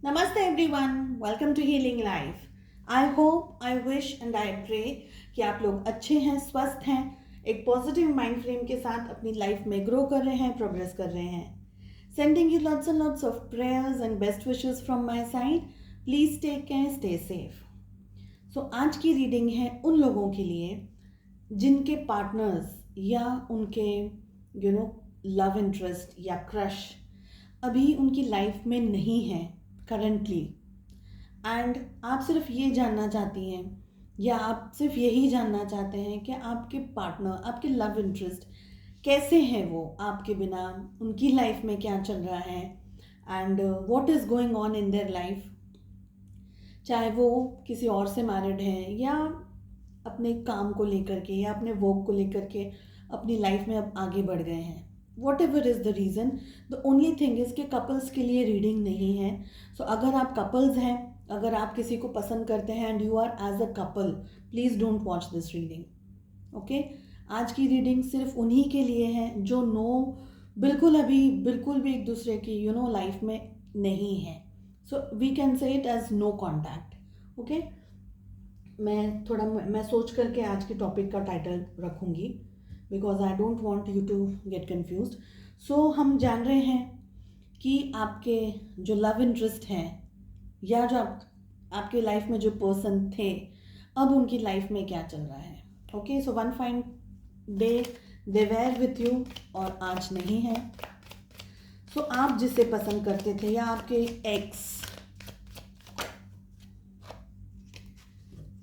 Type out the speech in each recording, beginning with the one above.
Namaste everyone, welcome to Healing Life. I hope, I wish and I pray कि आप लोग अच्छे हैं, स्वस्थ हैं, एक पॉजिटिव माइंड फ्रेम के साथ अपनी लाइफ में ग्रो कर रहे हैं, प्रोग्रेस कर रहे हैं. Sending you lots and lots of prayers and best wishes from my side. Please take care, stay safe. So आज की रीडिंग है उन लोगों के लिए जिनके पार्टनर्स या उनके लव इंटरेस्ट या क्रश अभी उनकी लाइफ में नहीं है करंटली, एंड आप सिर्फ ये जानना चाहती हैं या आप सिर्फ यही जानना चाहते हैं कि आपके पार्टनर, आपके लव इंटरेस्ट कैसे हैं, वो आपके बिना, उनकी लाइफ में क्या चल रहा है and what is going on in their life. चाहे वो किसी और से मैरिड हैं या अपने काम को लेकर के या अपने वर्क को लेकर के अपनी लाइफ में अब आगे बढ़ गए हैं. What ever is the reason, the only thing is कि कपल्स के लिए रीडिंग नहीं है. सो अगर आप कपल्स हैं, अगर आप किसी को पसंद करते हैं and you are as a couple, please don't watch this reading. Okay, आज की रीडिंग सिर्फ उन्हीं के लिए है जो बिल्कुल भी एक दूसरे की लाइफ में नहीं है. So we can say it as no contact. Okay, मैं सोच करके आज के टॉपिक का टाइटल रखूँगी because I don't want you to get confuse. So हम जान रहे हैं कि आपके जो लव इंटरेस्ट हैं या जो आपके लाइफ में जो पर्सन थे, अब उनकी लाइफ में क्या चल रहा है. Okay, so one fine day they were with you और आज नहीं है. सो आप जिसे पसंद करते थे या आपके एक्स,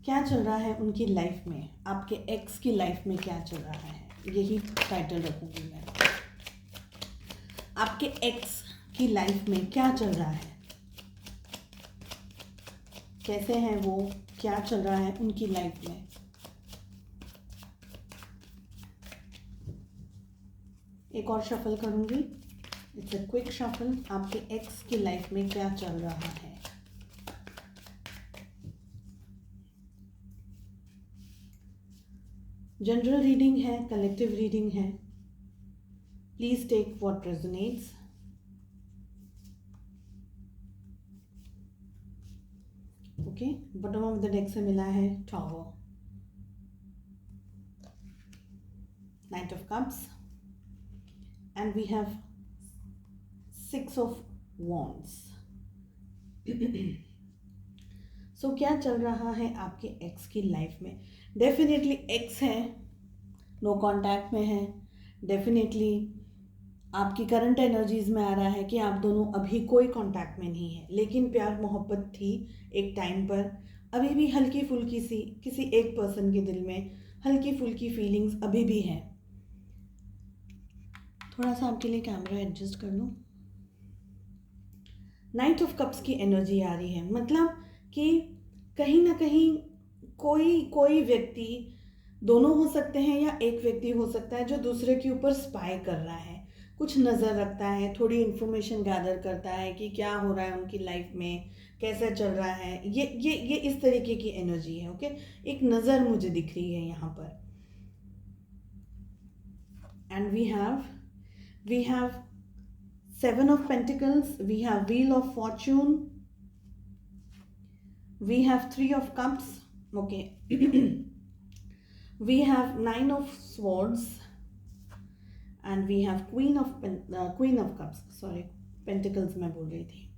क्या चल रहा है उनकी लाइफ में, आपके एक्स की लाइफ में क्या चल रहा है, यही टाइटल रखूंगी मैं. आपके एक्स की लाइफ में क्या चल रहा है, कैसे हैं वो, क्या चल रहा है उनकी लाइफ में. एक और शफल करूंगी. It's a quick shuffle. आपके एक्स की लाइफ में क्या चल रहा है. जनरल रीडिंग है, कलेक्टिव रीडिंग है. Please take what resonates. Okay, bottom of the deck से मिला है tower, knight of cups, and we have 6 of wands. So क्या चल रहा है आपके एक्स की लाइफ में. डेफिनेटली एक्स है, नो कांटेक्ट में है. डेफिनेटली आपकी करंट एनर्जीज में आ रहा है कि आप दोनों अभी कोई कांटेक्ट में नहीं है, लेकिन प्यार मोहब्बत थी एक टाइम पर. अभी भी हल्की फुल्की सी किसी एक पर्सन के दिल में हल्की फुल्की फीलिंग्स अभी भी हैं. थोड़ा सा आपके लिए कैमरा एडजस्ट कर लूँ. नाइट ऑफ कप्स की एनर्जी आ रही है, मतलब कि कहीं ना कहीं कोई व्यक्ति, दोनों हो सकते हैं या एक व्यक्ति हो सकता है जो दूसरे के ऊपर स्पाई कर रहा है, कुछ नज़र रखता है, थोड़ी इन्फॉर्मेशन गैदर करता है कि क्या हो रहा है उनकी लाइफ में, कैसा चल रहा है. ये इस तरीके की एनर्जी है. ओके, एक नज़र मुझे दिख रही है यहाँ पर. And we have 7 of Pentacles, we have Wheel of Fortune, we have 3 of Cups. Okay. We have 9 of Swords and we have Queen of Cups. Sorry, Pentacles मैं बोल रही थी.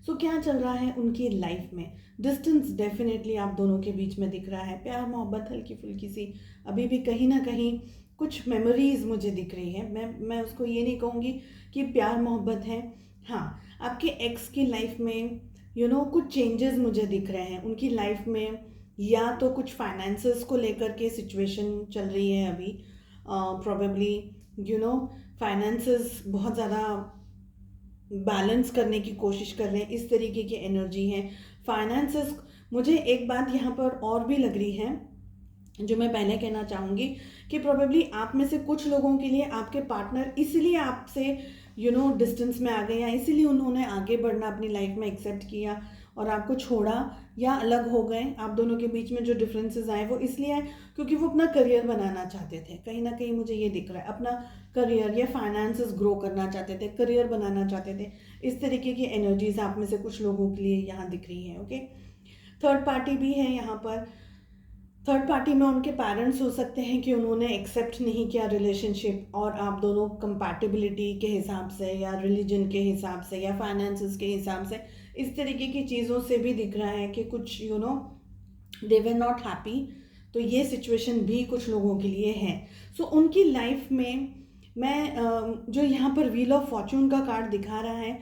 सो क्या चल रहा है उनकी लाइफ में. डिस्टेंस डेफिनेटली आप दोनों के बीच में दिख रहा है. प्यार मोहब्बत हल्की फुल्की सी अभी भी कहीं ना कहीं कुछ मेमोरीज मुझे दिख रही है. मैं उसको ये नहीं कहूँगी कि प्यार मोहब्बत है. हाँ, आपके एक्स की लाइफ में कुछ चेंजेस मुझे दिख रहे हैं उनकी लाइफ में. या तो कुछ फाइनेंसेस को लेकर के सिचुएशन चल रही है अभी. प्रोबेबली फाइनेंसेस बहुत ज़्यादा बैलेंस करने की कोशिश कर रहे हैं, इस तरीके की एनर्जी है. फाइनेंसेस, मुझे एक बात यहाँ पर और भी लग रही है जो मैं पहले कहना चाहूँगी कि प्रोबेबली आप में से कुछ लोगों के लिए आपके पार्टनर इसलिए आपसे डिस्टेंस में आ गए या इसीलिए उन्होंने आगे बढ़ना अपनी लाइफ में एक्सेप्ट किया और आपको छोड़ा या अलग हो गए। आप दोनों के बीच में जो डिफरेंसेस आए वो इसलिए आए क्योंकि वो अपना करियर बनाना चाहते थे। कहीं ना कहीं मुझे ये दिख रहा है, अपना करियर या फाइनेंसेस ग्रो करना चाहते थे, करियर बनाना चाहते थे। इस तरीके की एनर्जीज आप में से कुछ लोगों के लिए यहाँ दिख रही हैं। ओके, थर्ड पार्टी भी है यहाँ पर। थर्ड पार्टी में उनके पेरेंट्स हो सकते हैं कि उन्होंने एक्सेप्ट नहीं किया रिलेशनशिप, और आप दोनों कंपैटिबिलिटी के हिसाब से या रिलीजन के हिसाब से या फाइनेंसेस के हिसाब से इस तरीके की चीज़ों से भी दिख रहा है कि कुछ दे वर नॉट हैप्पी। तो ये सिचुएशन भी कुछ लोगों के लिए है। सो उनकी लाइफ में मैं जो यहाँ पर व्हील ऑफ फॉर्चून का कार्ड दिखा रहा है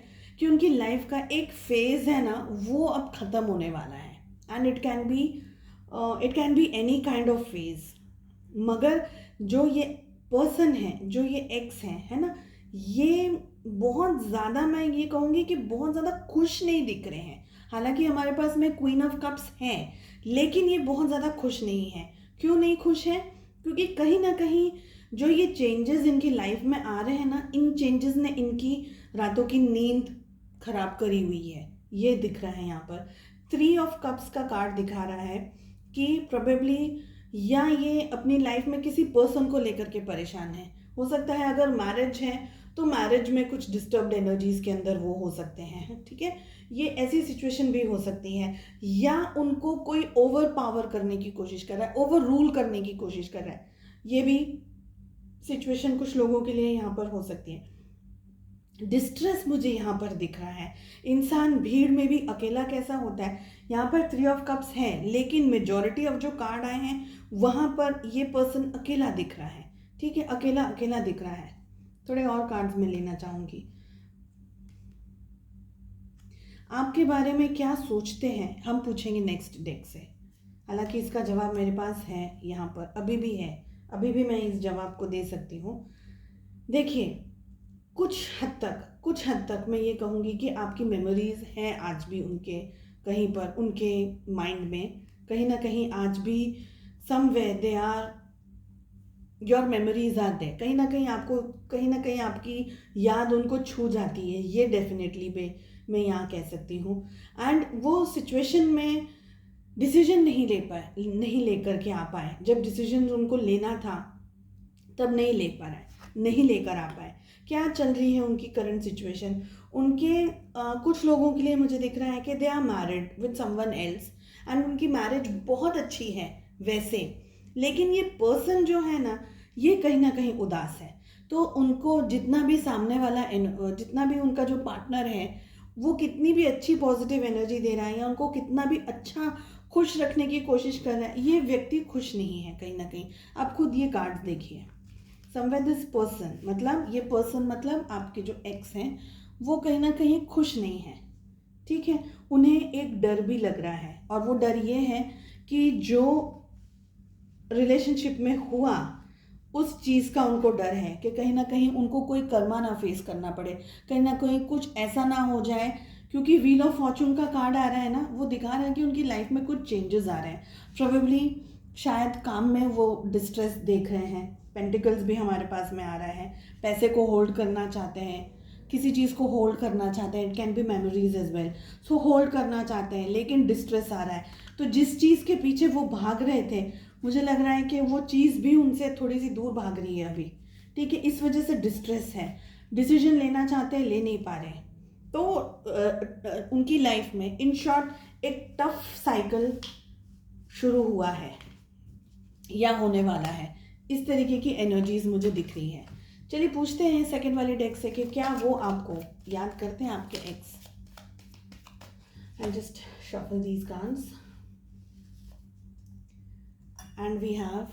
कि उनकी लाइफ का एक फेज है ना, वो अब ख़त्म होने वाला है। And it can be any kind of phase. मगर जो ये पर्सन है, जो ये एक्स है ना, ये बहुत ज़्यादा, मैं ये कहूँगी कि बहुत ज़्यादा खुश नहीं दिख रहे हैं। हालांकि हमारे पास में क्वीन ऑफ कप्स है, लेकिन ये बहुत ज़्यादा खुश नहीं है। क्यों नहीं खुश है? क्योंकि कहीं ना कहीं जो ये चेंजेस इनकी लाइफ में आ रहे हैं ना, इन चेंजेस ने इनकी रातों की नींद खराब करी हुई है। ये दिख रहा है यहाँ पर। 3 ऑफ कप्स का कार्ड दिखा रहा है कि प्रोबेबली या ये अपनी लाइफ में किसी पर्सन को लेकर के परेशान है। हो सकता है अगर मैरिज है तो मैरिज में कुछ डिस्टर्ब्ड एनर्जीज के अंदर वो हो सकते हैं। ठीक है, ये ऐसी सिचुएशन भी हो सकती है। या उनको कोई ओवर पावर करने की कोशिश कर रहा है, ओवर रूल करने की कोशिश कर रहा है। ये भी सिचुएशन कुछ लोगों के लिए यहाँ पर हो सकती है। डिस्ट्रेस मुझे यहाँ पर दिख रहा है। इंसान भीड़ में भी अकेला कैसा होता है। यहाँ पर 3 ऑफ कप्स है, लेकिन मेजॉरिटी ऑफ जो कार्ड आए हैं वहाँ पर ये पर्सन अकेला दिख रहा है। ठीक है, अकेला अकेला दिख रहा है। थोड़े और कार्ड्स में लेना चाहूँगी। आपके बारे में क्या सोचते हैं हम पूछेंगे नेक्स्ट डेक से। हालांकि इसका जवाब मेरे पास है यहाँ पर, अभी भी है, अभी भी मैं इस जवाब को दे सकती हूँ। देखिए, कुछ हद तक मैं ये कहूँगी कि आपकी मेमोरीज हैं आज भी उनके, कहीं पर उनके माइंड में कहीं ना कहीं आज भी somewhere they are, your memories are there. कहीं ना कहीं आपकी याद उनको छू जाती है। ये डेफिनेटली मैं यहाँ कह सकती हूँ। एंड वो सिचुएशन में डिसीजन नहीं लेकर के आ पाए। जब डिसीजन उनको लेना था तब नहीं लेकर आ पाए। क्या चल रही है उनकी करंट सिचुएशन? उनके कुछ लोगों के लिए मुझे दिख रहा है कि they are married with someone else and उनकी मैरिज बहुत अच्छी है वैसे, लेकिन ये पर्सन जो है ना, ये कहीं ना कहीं उदास है। तो उनको जितना भी उनका जो पार्टनर है वो कितनी भी अच्छी पॉजिटिव एनर्जी दे रहा है या उनको कितना भी अच्छा खुश रखने की कोशिश कर रहा है, ये व्यक्ति खुश नहीं है कहीं ना कहीं। आप खुद ये कार्ड्स देखिए। समवेयर दिस पर्सन, मतलब ये पर्सन मतलब आपके जो एक्स हैं वो कहीं ना कहीं खुश नहीं है। ठीक है, उन्हें एक डर भी लग रहा है, और वो डर ये है कि जो रिलेशनशिप में हुआ उस चीज़ का उनको डर है कि कहीं ना कहीं उनको कोई कर्मा ना फेस करना पड़े, कहीं ना कहीं कुछ ऐसा ना हो जाए। क्योंकि व्हील ऑफ फॉर्चून का कार्ड आ रहा है ना, वो दिखा रहा है कि उनकी लाइफ में कुछ चेंजेस आ रहे हैं। प्रोबेबली शायद काम में वो डिस्ट्रेस देख रहे हैं। पेंटिकल्स भी हमारे पास में आ रहा है। पैसे को होल्ड करना चाहते हैं, किसी चीज़ को होल्ड करना चाहते हैं। It can be memories as well. So hold करना चाहते हैं लेकिन डिस्ट्रेस आ रहा है। तो जिस चीज़ के पीछे वो भाग रहे थे, मुझे लग रहा है कि वो चीज़ भी उनसे थोड़ी सी दूर भाग रही है अभी। ठीक है, इस वजह से डिस्ट्रेस है। डिसीजन लेना चाहते हैं, ले नहीं पा रहे। तो उनकी लाइफ में इन शॉर्ट एक टफ साइकिल शुरू हुआ है या होने वाला है। इस तरीके की एनर्जीज मुझे दिख रही है। चलिए पूछते हैं सेकंड वाले डेक से कि क्या वो आपको याद करते हैं, आपके ex. I just shuffle these cards and we have,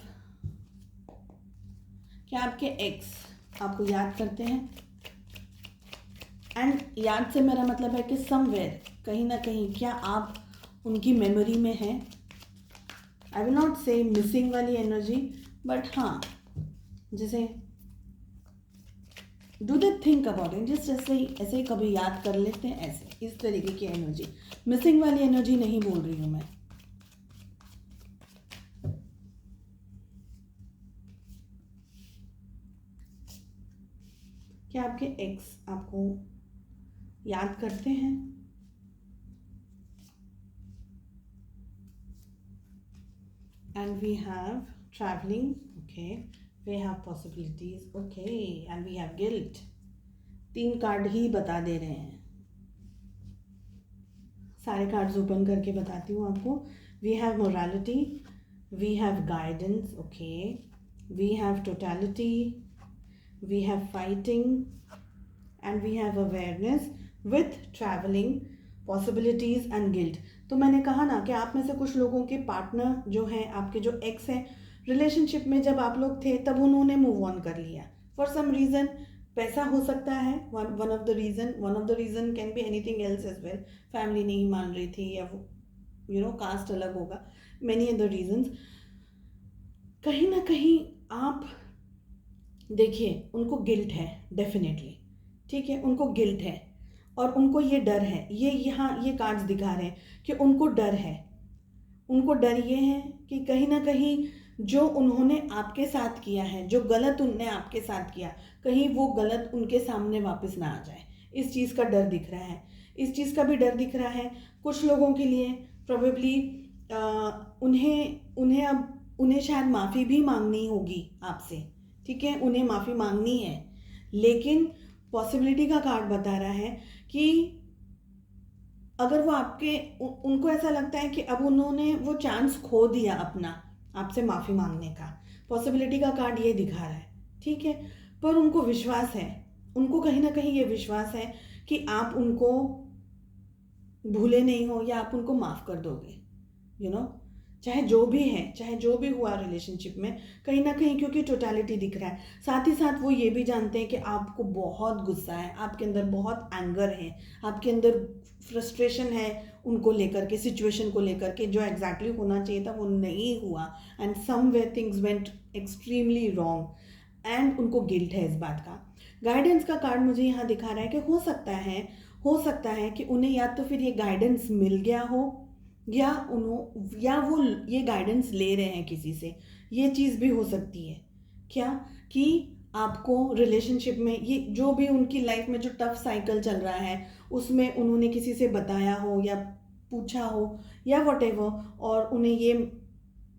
क्या आपके एक्स आपको याद करते हैं? एंड याद से मेरा मतलब है कि समवेयर, कहीं ना कहीं, क्या आप उनकी मेमोरी में हैं? आई विल नॉट से मिसिंग वाली एनर्जी, बट हाँ, जैसे do they think about it, just ऐसे ही कभी याद कर लेते हैं, ऐसे इस तरीके की एनर्जी। मिसिंग वाली एनर्जी नहीं बोल रही हूँ मैं। क्या आपके एक्स आपको याद करते हैं? and we have traveling. Okay, we have possibilities. Okay, and we have guilt. 3 card ही बता दे रहे हैं, सारे कार्ड्स ओपन करके बताती हूँ आपको. We have morality, we have guidance. Okay, we have totality, we have fighting and we have awareness with travelling, possibilities and guilt. तो मैंने कहा ना कि आप में से कुछ लोगों के पार्टनर जो हैं, आपके जो एक्स हैं, रिलेशनशिप में जब आप लोग थे तब उन्होंने मूव ऑन कर लिया फॉर सम रीज़न. पैसा हो सकता है one of the reason can be anything else as well. Family नहीं मान रही थी, या वो कास्ट अलग होगा, मैनी अदर रीजंस. कहीं ना कहीं आप देखिए, उनको गिल्ट है डेफिनेटली, ठीक है, उनको गिल्ट है और उनको ये डर है. ये कार्ड्स दिखा रहे हैं कि उनको डर है. उनको डर ये है कि कहीं ना कहीं जो उन्होंने आपके साथ किया है, जो गलत उनने आपके साथ किया, कहीं वो गलत उनके सामने वापस ना आ जाए. इस चीज़ का डर दिख रहा है. इस चीज़ का भी डर दिख रहा है कुछ लोगों के लिए. प्रोबेबली उन्हें शायद माफ़ी भी मांगनी होगी आपसे, ठीक है, उन्हें माफ़ी मांगनी है. लेकिन पॉसिबिलिटी का कार्ड बता रहा है कि अगर वो उनको ऐसा लगता है कि अब उन्होंने वो चांस खो दिया अपना आपसे माफ़ी मांगने का. पॉसिबिलिटी का कार्ड ये दिखा रहा है, ठीक है, पर उनको विश्वास है, उनको कहीं ना कहीं ये विश्वास है कि आप उनको भूले नहीं हो या आप उनको माफ़ कर दोगे. चाहे जो भी है, चाहे जो भी हुआ रिलेशनशिप में, कहीं ना कहीं, क्योंकि टोटलिटी दिख रहा है. साथ ही साथ वो ये भी जानते हैं कि आपको बहुत गुस्सा है, आपके अंदर बहुत एंगर है, आपके अंदर फ्रस्ट्रेशन है उनको लेकर के, सिचुएशन को लेकर के. जो एग्जैक्टली होना चाहिए था वो नहीं हुआ, and somewhere things went extremely wrong, and उनको गिल्ट है इस बात का. गाइडेंस का कार्ड मुझे यहाँ दिखा रहा है कि हो सकता है कि उन्हें या तो फिर ये गाइडेंस मिल गया हो, या वो ये गाइडेंस ले रहे हैं किसी से. ये चीज़ भी हो सकती है क्या, कि आपको रिलेशनशिप में ये जो भी उनकी लाइफ में जो टफ साइकिल चल रहा है उसमें उन्होंने किसी से बताया हो या पूछा हो या व्हाटएवर, और उन्हें ये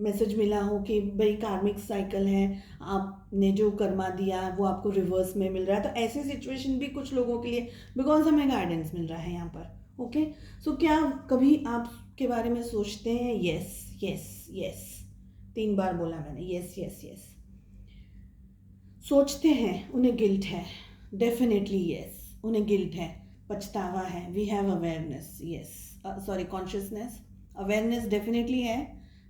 मैसेज मिला हो कि भाई कार्मिक साइकिल है, आपने जो कर्मा दिया वो आपको रिवर्स में मिल रहा है. तो ऐसी सिचुएशन भी कुछ लोगों के लिए, बिकॉज हमें गाइडेंस मिल रहा है यहाँ पर. ओके, सो क्या कभी आप के बारे में सोचते हैं? यस यस यस, 3 बार बोला मैंने, यस यस यस. सोचते हैं, उन्हें गिल्ट है, डेफिनेटली यस, उन्हें गिल्ट है, पछतावा है. We have awareness, yes, sorry, consciousness. Awareness definitely है,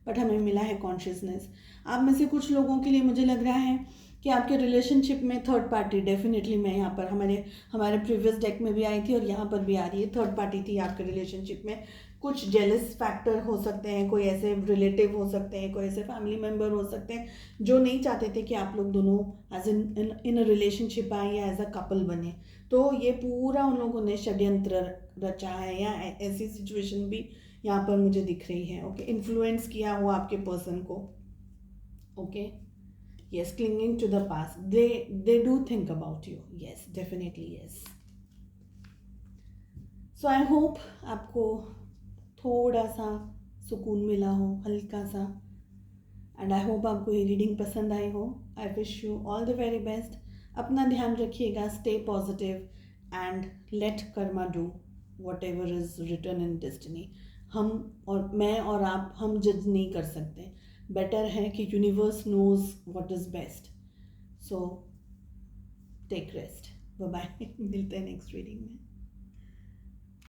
बट हमें मिला है कॉन्शियसनेस. आप में से कुछ लोगों के लिए मुझे लग रहा है कि आपके रिलेशनशिप में थर्ड पार्टी, डेफिनेटली मैं यहाँ पर हमारे प्रीवियस डेक में भी आई थी और यहाँ पर भी आ रही है, थर्ड पार्टी थी आपके रिलेशनशिप में. कुछ जेलस फैक्टर हो सकते हैं, कोई ऐसे रिलेटिव हो सकते हैं, कोई ऐसे फैमिली मेम्बर हो सकते हैं जो नहीं चाहते थे कि आप लोग दोनों एज इन अ रिलेशनशिप आए या एज अ कपल बने. तो ये पूरा उन लोगों ने षड्यंत्र रचा है, या ऐसी सिचुएशन भी यहाँ पर मुझे दिख रही है. ओके, इन्फ्लुएंस किया हुआ आपके पर्सन को. Okay, yes, clinging to the past, they do think about you. Yes, definitely yes. So I hope आपको थोड़ा सा सुकून मिला हो, हल्का सा, एंड आई होप आपको ये रीडिंग पसंद आई हो. I wish you all the very best. अपना ध्यान रखिएगा, stay positive and let karma do whatever is written in destiny. हम और मैं और आप, हम जज नहीं कर सकते. बेटर है कि universe knows what is best. So take rest. Bye bye. मिलते हैं नेक्स्ट रीडिंग में.